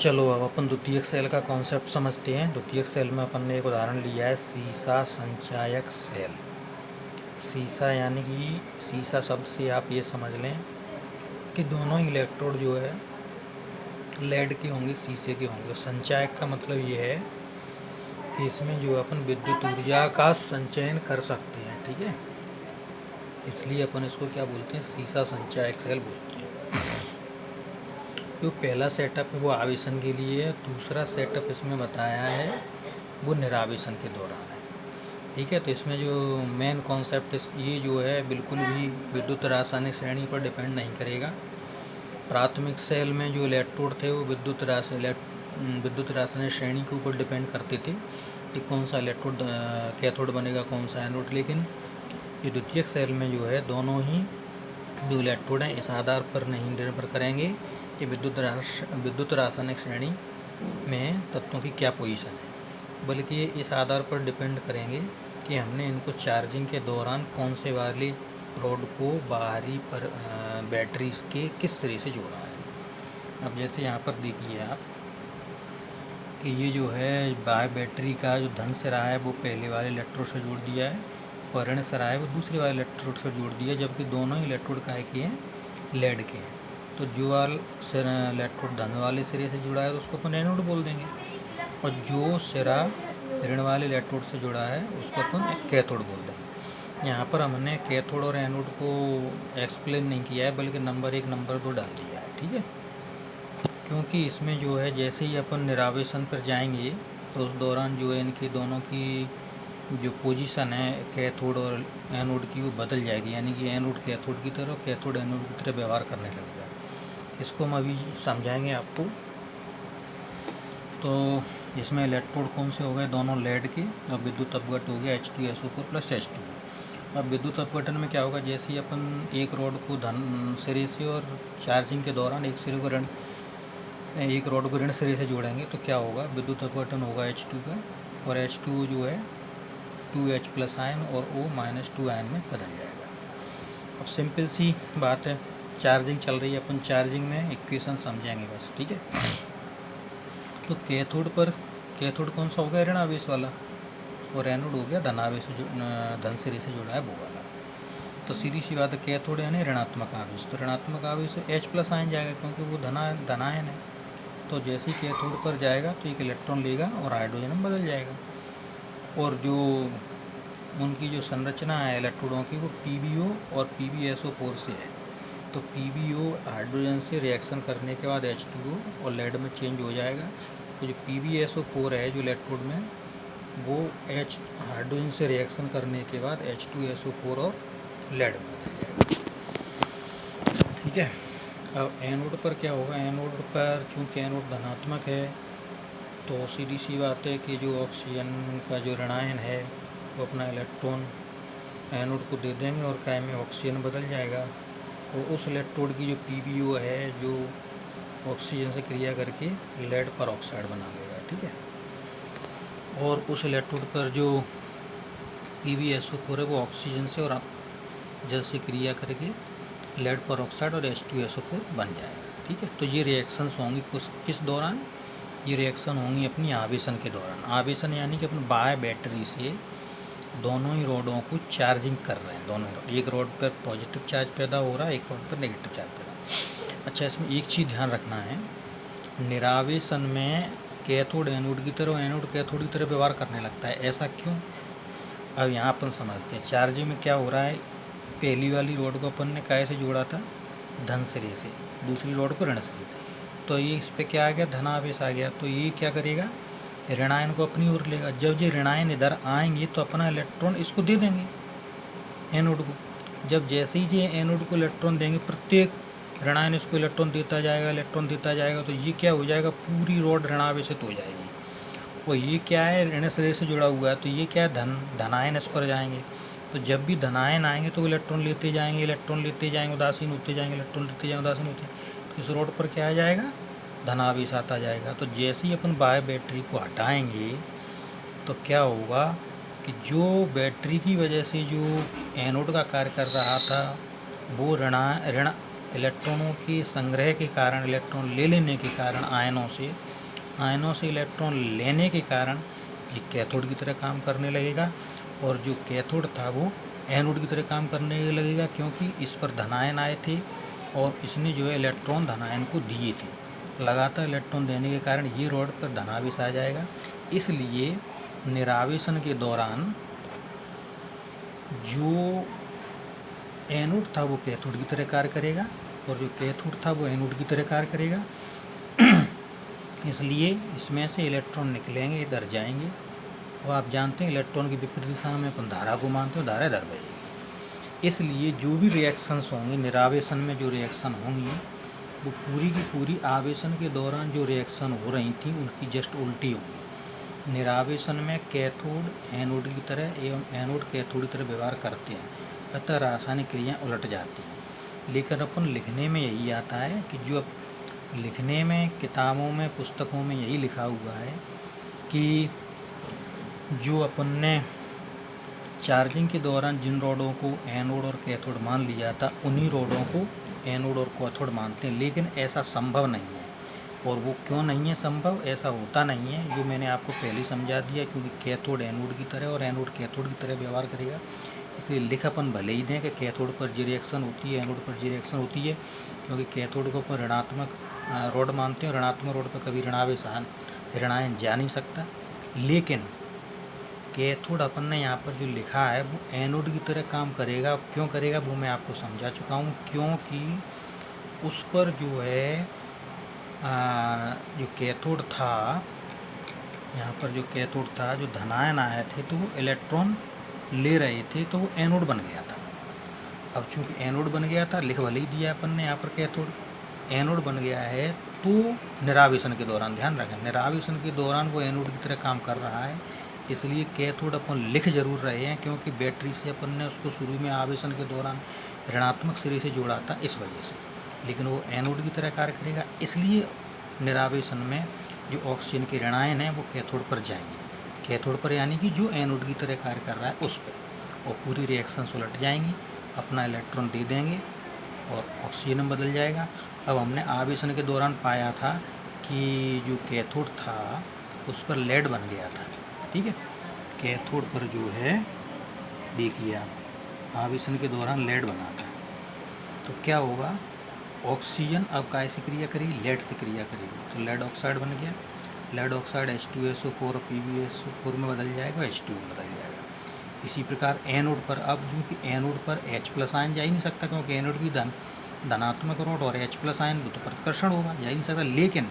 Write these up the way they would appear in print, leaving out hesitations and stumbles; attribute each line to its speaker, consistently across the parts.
Speaker 1: चलो अब अपन द्वितीयक सेल का कॉन्सेप्ट समझते हैं। द्वितीयक सेल में अपन ने एक उदाहरण लिया है सीसा संचायक सेल। सीसा यानी कि सीसा शब्द से आप ये समझ लें कि दोनों इलेक्ट्रोड जो है लेड के होंगे, शीशे के होंगे। संचायक का मतलब ये है कि इसमें जो अपन विद्युत ऊर्जा का संचयन कर सकते हैं, ठीक है। इसलिए अपन इसको क्या बोलते हैं, सीसा संचायक सेल बोलते हैं। जो पहला सेटअप है वो आवेशन के लिए है, दूसरा सेटअप इसमें बताया है वो निरावेशन के दौरान है, ठीक है। तो इसमें जो मेन कॉन्सेप्ट ये जो है बिल्कुल भी विद्युत रासायनिक श्रेणी पर डिपेंड नहीं करेगा। प्राथमिक सेल में जो इलेक्ट्रोड थे वो विद्युत रासायनिक श्रेणी के ऊपर डिपेंड करते थे कि कौन सा इलेक्ट्रोड कैथोड बनेगा, कौन सा एनोड। लेकिन ये द्वितीयक सेल में जो है दोनों ही जो इलेक्ट्रोड हैं इस आधार पर नहीं निर्भर करेंगे कि विद्युत रासायनिक श्रेणी में तत्वों की क्या पोजीशन है, बल्कि ये इस आधार पर डिपेंड करेंगे कि हमने इनको चार्जिंग के दौरान कौन से वाली रोड को बाहरी पर बैटरी के किस सिरे से जोड़ा है। अब जैसे यहाँ पर देखिए आप कि ये जो है बाहर बैटरी का जो धन सिरा है वो पहले वाले इलेक्ट्रोड से जोड़ दिया है और ऋण सिरा है वो दूसरे वाले इलेक्ट्रोड से जोड़ दिया, जबकि दोनों ही इलेक्ट्रोड काहे के हैं, लेड के हैं। तो जो वाला इलेक्ट्रोड धन वाले सिरे से जुड़ा है तो उसको अपन एनोड बोल देंगे, और जो सिरा ऋण वाले इलेक्ट्रोड से जुड़ा है उसको अपन कैथोड बोल देंगे। यहाँ पर हमने कैथोड और एनोड को एक्सप्लेन नहीं किया है, बल्कि नंबर 1 नंबर 2 डाल दिया है, ठीक है। क्योंकि इसमें जो है जैसे ही अपन निरावेशन पर जाएंगे तो उस दौरान जो है इनकी दोनों की जो पोजीशन है कैथोड और एनोड की वो बदल जाएगी, यानी कि एनोड कैथोड की तरह, कैथोड एनोड की तरह व्यवहार करने लगेगा। इसको हम अभी समझाएंगे आपको। तो इसमें इलेक्ट्रोड कौन से हो गए, दोनों लेड के, और विद्युत अपघट हो गया H2SO4 + H2। अब विद्युत अपघटन में क्या होगा, जैसे ही अपन एक रॉड को धन सिरे से और चार्जिंग के दौरान एक रॉड को ऋण सिरे से जोड़ेंगे तो क्या होगा, विद्युत अपघटन होगा H2 का, और H2 जो है 2H+ आयन और O- 2 आयन में बदल जाएगा। अब सिंपल सी बात है, चार्जिंग चल रही है, अपन चार्जिंग में इक्वेशन समझेंगे बस, ठीक है। तो कैथोड कौन सा हो गया, ऋण आवेश वाला, और एनोड हो गया धन सिरे से जुड़ा है वो वाला। तो सीधी सी बात है, कैथोड यानी ऋणात्मक आवेश, तो ऋणात्मक आवेश H+ आयन जाएगा क्योंकि वो धनायन है। तो जैसे ही कैथोड पर जाएगा तो एक इलेक्ट्रॉन लेगा और हाइड्रोजन में बदल जाएगा। और जो उनकी जो संरचना है इलेक्ट्रोडों की वो PbO और PbSO4 से है। तो PbO हाइड्रोजन से रिएक्शन करने के बाद H2O और लेड में चेंज हो जाएगा। तो जो PbSO4 है जो इलेक्ट्रोड में, वो हाइड्रोजन से रिएक्शन करने के बाद H2SO4 और लेड में बदल जाएगा, ठीक है। अब एनोड पर क्या होगा, एनोड पर चूँकि एनोड धनात्मक है तो सीधी सी बात है कि जो ऑक्सीजन का जो ऋणायन है वो अपना इलेक्ट्रॉन एनोड को दे देंगे और काय में ऑक्सीजन बदल जाएगा, और उस इलेक्ट्रोड की जो PbO है जो ऑक्सीजन से क्रिया करके लेड पर ऑक्साइड बना देगा, ठीक है। और उस इलेक्ट्रोड पर जो PbSO4 है वो ऑक्सीजन से और जल से क्रिया करके लेड पर ऑक्साइड और H2SO4 बन जाएगा, ठीक है। तो ये रिएक्शंस होंगी किस दौरान, ये रिएक्शन होंगी अपनी आवेशन के दौरान। आवेशन यानी कि अपन बाय बैटरी से दोनों ही रोडों को चार्जिंग कर रहे हैं, दोनों ही एक रोड पर पॉजिटिव चार्ज पैदा हो रहा है, एक रोड पर नेगेटिव चार्ज पैदा। अच्छा, इसमें एक चीज़ ध्यान रखना है, निरावेशन में कैथोड एनोड की तरह, एनोड कैथोड की तरह व्यवहार करने लगता है, ऐसा क्यों। अब यहाँ अपन समझते हैं, चार्जिंग में क्या हो रहा है, पहली वाली रोड को अपन ने काहे से जोड़ा था, धन सिरे से, दूसरी रोड को ऋण सिरे। तो ये इस पर क्या आ गया, धनावेश आ गया। तो ये क्या करेगा, ऋणायन को अपनी ओर लेगा। जब ये ऋणायन इधर आएंगे तो अपना इलेक्ट्रॉन इसको दे देंगे एनोड को। जब जैसे ही ये एनोड को इलेक्ट्रॉन देंगे, प्रत्येक ऋणायन इसको इलेक्ट्रॉन देता जाएगा, तो ये क्या हो जाएगा, पूरी रोड ऋणावेशित हो जाएगी। और ये क्या है, ऋण सिरे से जुड़ा हुआ है, तो ये क्या है, धनायन इस पर जाएंगे। तो जब भी धनायन आएंगे तो इलेक्ट्रॉन लेते जाएंगे, उदासीन होते जाएंगे, इलेक्ट्रॉन लेते जाएंगे, उदासीन होते जाएंगे। तो इस रोड पर क्या आ जाएगा, धनावेश आता जाएगा। तो जैसे ही अपन बाय बैटरी को हटाएंगे तो क्या होगा कि जो बैटरी की वजह से जो एनोड का कार्य कर रहा था वो ऋण इलेक्ट्रॉनों के संग्रह के कारण, इलेक्ट्रॉन ले लेने के कारण आयनों से इलेक्ट्रॉन लेने के कारण ये कैथोड की तरह काम करने लगेगा, और जो कैथोड था वो एनोड की तरह काम करने लगेगा, क्योंकि इस पर धनायन आए थे और इसने जो है इलेक्ट्रॉन धनायन को दिए थे। लगातार इलेक्ट्रॉन देने के कारण ये रॉड पर धनावेश आ जाएगा। इसलिए निरावेशन के दौरान जो एनोड था वो कैथोड की तरह कार्य करेगा और जो कैथोड था वो एनोड की तरह कार्य करेगा। इसलिए इसमें से इलेक्ट्रॉन निकलेंगे, इधर जाएंगे, और आप जानते हैं इलेक्ट्रॉन की विपरीत दिशा में अपन धारा को मानते हो, धारा इधर बहेगी। इसलिए जो भी रिएक्शंस होंगे निरावेशन में, जो रिएक्शन होंगी वो पूरी की पूरी आवेशन के दौरान जो रिएक्शन हो रही थी उनकी जस्ट उल्टी होगी। निरावेशन में कैथोड एनोड की तरह एवं एनोड कैथोड की तरह व्यवहार करते हैं, अतः रासायनिक क्रियाएँ उलट जाती हैं। लेकिन अपन लिखने में यही आता है कि जो लिखने में, किताबों में, पुस्तकों में यही लिखा हुआ है कि जो अपन ने चार्जिंग के दौरान जिन रॉडों को एनोड और कैथोड मान लिया था उन्हीं रॉडों को एनोड और कैथोड मानते हैं। लेकिन ऐसा संभव नहीं है। और वो क्यों नहीं है संभव, ऐसा होता नहीं है, जो मैंने आपको पहले समझा दिया, क्योंकि कैथोड एनोड की तरह और एनोड कैथोड की तरह व्यवहार करेगा। इसलिए लिख अपन भले ही दें कि कैथोड पर जी रिएक्शन होती है, एनोड पर जी रिएक्शन होती है, क्योंकि कैथोड को अपन ऋणात्मक रॉड मानते हैं। ऋणात्मक रॉड पर कभी ऋणायन जा नहीं सकता। लेकिन कैथोड अपन ने यहाँ पर जो लिखा है वो एनोड की तरह काम करेगा। क्यों करेगा वो मैं आपको समझा चुका हूँ, क्योंकि उस पर जो है जो कैथोड था, यहाँ पर जो कैथोड था, जो धनायन आए थे तो वो इलेक्ट्रॉन ले रहे थे, तो वो एनोड बन गया था। अब चूंकि एनोड बन गया था, लिख भले ही दिया अपन ने यहाँ पर कैथोड, एनोड बन गया है, तो निरावेशन के दौरान, ध्यान रखें, निरावेशन के दौरान वो एनोड की तरह काम कर रहा है। इसलिए कैथोड अपन लिख जरूर रहे हैं, क्योंकि बैटरी से अपन ने उसको शुरू में आवेशन के दौरान ऋणात्मक सिरे से जोड़ा था, इस वजह से। लेकिन वो एनोड की तरह कार्य करेगा, इसलिए निरावेशन में जो ऑक्सीजन के ऋणायन है वो कैथोड पर जाएंगे, कैथोड पर, यानी कि जो एनोड की तरह कार्य कर रहा है उस पर, और पूरी रिएक्शन उलट जाएंगी, अपना इलेक्ट्रॉन दे देंगे और ऑक्सीजन में बदल जाएगा। अब हमने आवेशन के दौरान पाया था कि जो कैथोड था उस पर लेड बन गया था, ठीक है। कैथोड पर जो है, देखिए आप, आवेशन के दौरान लेड बना था, तो क्या होगा, ऑक्सीजन अब काय से क्रिया करेगी, लेड से क्रिया करेगी, तो लेड ऑक्साइड बन गया। लेड ऑक्साइड H2SO4 और PbSO4 में बदल जाएगा, H2O में बदल जाएगा। इसी प्रकार एनोड पर, अब जो कि एनोड पर H+ आयन जा ही नहीं सकता, क्योंकि एनोड भी धनात्मक रॉड और H+ आयन तो प्रतिकर्षण होगा, जा ही नहीं सकता। लेकिन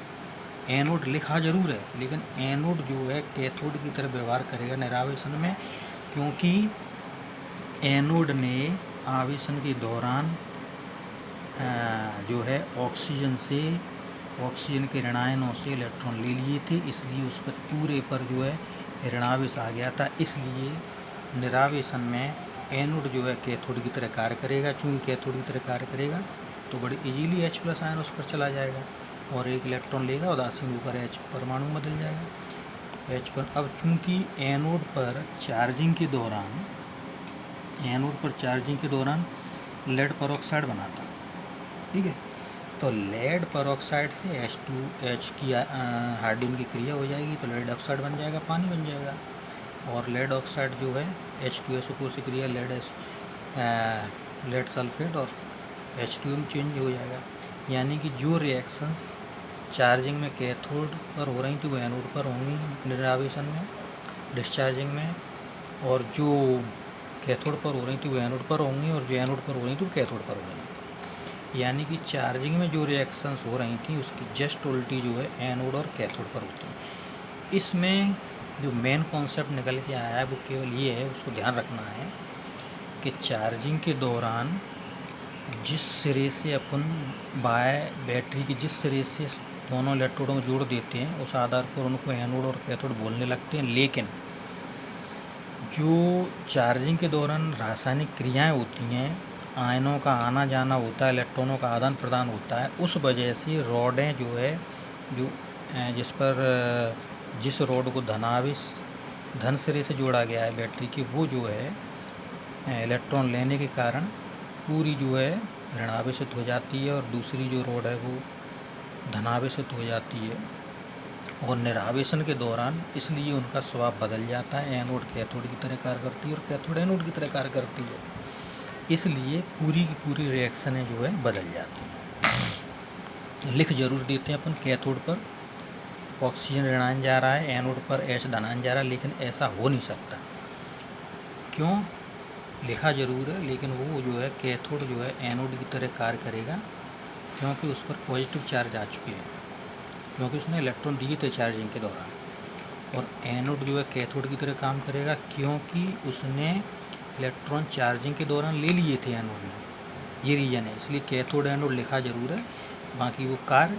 Speaker 1: एनोड लिखा जरूर है, लेकिन एनोड जो है कैथोड की तरह व्यवहार करेगा निरावेशन में, क्योंकि एनोड ने आवेशन के दौरान जो है ऑक्सीजन के ऋणायनों से इलेक्ट्रॉन ले लिए थे, इसलिए उस पर पूरे पर जो है ऋणावेश आ गया था। इसलिए निरावेशन में एनोड जो है कैथोड की तरह कार्य करेगा। चूँकि कैथोड की तरह कार्य करेगा तो बड़ी इजीली H+ आयन उस पर चला जाएगा और एक इलेक्ट्रॉन लेगा, उदासीन होकर H परमाणु बदल जाएगा, H पर। अब चूँकि एनोड पर चार्जिंग के दौरान लेड परऑक्साइड बना था, ठीक है, तो लेड परऑक्साइड से H2H की हाइड्रोजन की क्रिया हो जाएगी, तो लेड ऑक्साइड बन जाएगा, पानी बन जाएगा। और लेड ऑक्साइड जो है H2SO4 से क्रिया लेड सल्फेट और H2O में चेंज हो जाएगा। यानी कि जो रिएक्शंस चार्जिंग में कैथोड पर हो रही थी वो एनोड पर होंगी निरावेशन में, डिस्चार्जिंग में, और जो कैथोड पर हो रही थी वो एनोड पर होंगी, और जो एनोड पर हो रही थी वो कैथोड पर हो रही थी। यानी कि चार्जिंग में जो रिएक्शंस हो रही थी उसकी जस्ट उल्टी जो है एनोड और कैथोड पर होती है। इसमें जो मेन कॉन्सेप्ट निकल के आया है वो केवल ये है, उसको ध्यान रखना है कि चार्जिंग के दौरान जिस सिरे से अपन बैटरी की जिस सिरे से दोनों इलेक्ट्रोडों को जोड़ देते हैं उस आधार पर उनको एनोड और कैथोड बोलने लगते हैं। लेकिन जो चार्जिंग के दौरान रासायनिक क्रियाएं होती हैं, आयनों का आना जाना होता है, इलेक्ट्रॉनों का आदान प्रदान होता है, उस वजह से रॉडें जो है जिस रॉड को धन सिरे से जोड़ा गया है बैटरी की, वो जो है इलेक्ट्रॉन लेने के कारण पूरी जो है ऋणावेशित हो जाती है और दूसरी जो रोड है वो धनावेशित हो जाती है। और निरावेशन के दौरान इसलिए उनका स्वभाव बदल जाता है, एनोड कैथोड की तरह कार्य करती है और कैथोड एनोड की तरह कार्य करती है, इसलिए पूरी की पूरी रिएक्शनें जो है बदल जाती हैं। लिख जरूर देते हैं अपन, कैथोड पर ऑक्सीजन ऋणायन जा रहा है, एनोड पर H धनायन जा रहा है, लेकिन ऐसा हो नहीं सकता। क्यों? लिखा जरूर है, लेकिन वो जो है कैथोड जो है एनोड की तरह कार्य करेगा, क्योंकि उस पर पॉजिटिव चार्ज आ चुके हैं, क्योंकि उसने इलेक्ट्रॉन दिए थे चार्जिंग के दौरान। और एनोड जो है कैथोड की तरह काम करेगा, क्योंकि उसने इलेक्ट्रॉन चार्जिंग के दौरान ले लिए थे एनोड ने। ये रीजन है, इसलिए कैथोड एनोड लिखा जरूर है, बाकी वो कार्य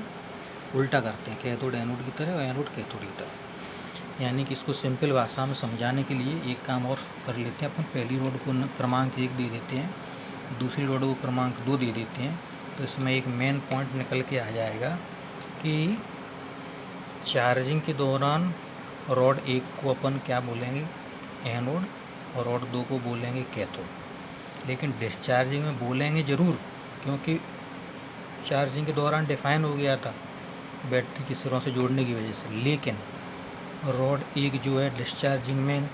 Speaker 1: उल्टा करते हैं, कैथोड एनोड की तरह और एनोड कैथोड की तरह। यानी कि इसको सिंपल भाषा में समझाने के लिए एक काम और कर लेते हैं अपन। पहली रोड को क्रमांक 1 दे देते हैं, दूसरी रोड को क्रमांक 2 दे देते हैं, तो इसमें एक मेन पॉइंट निकल के आ जाएगा कि चार्जिंग के दौरान रॉड 1 को अपन क्या बोलेंगे, एनोड, और रॉड 2 को बोलेंगे कैथोड। लेकिन डिस्चार्जिंग में बोलेंगे ज़रूर, क्योंकि चार्जिंग के दौरान डिफाइन हो गया था बैटरी के सिरों से जोड़ने की वजह से। लेकिन रॉड 1 जो है डिस्चार्जिंग में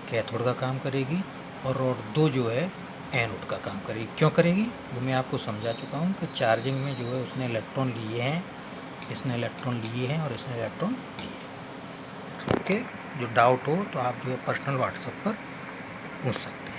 Speaker 1: कैथोड का काम करेगी और रॉड 2 जो है एनोड का काम करेगी। क्यों करेगी वो मैं आपको समझा चुका हूँ कि चार्जिंग में जो है उसने इलेक्ट्रॉन लिए हैं, इसने इलेक्ट्रॉन लिए हैं और इसने इलेक्ट्रॉन दिए हैं। ओके, जो डाउट हो तो आप जो है पर्सनल व्हाट्सएप पर पूछ सकते हैं।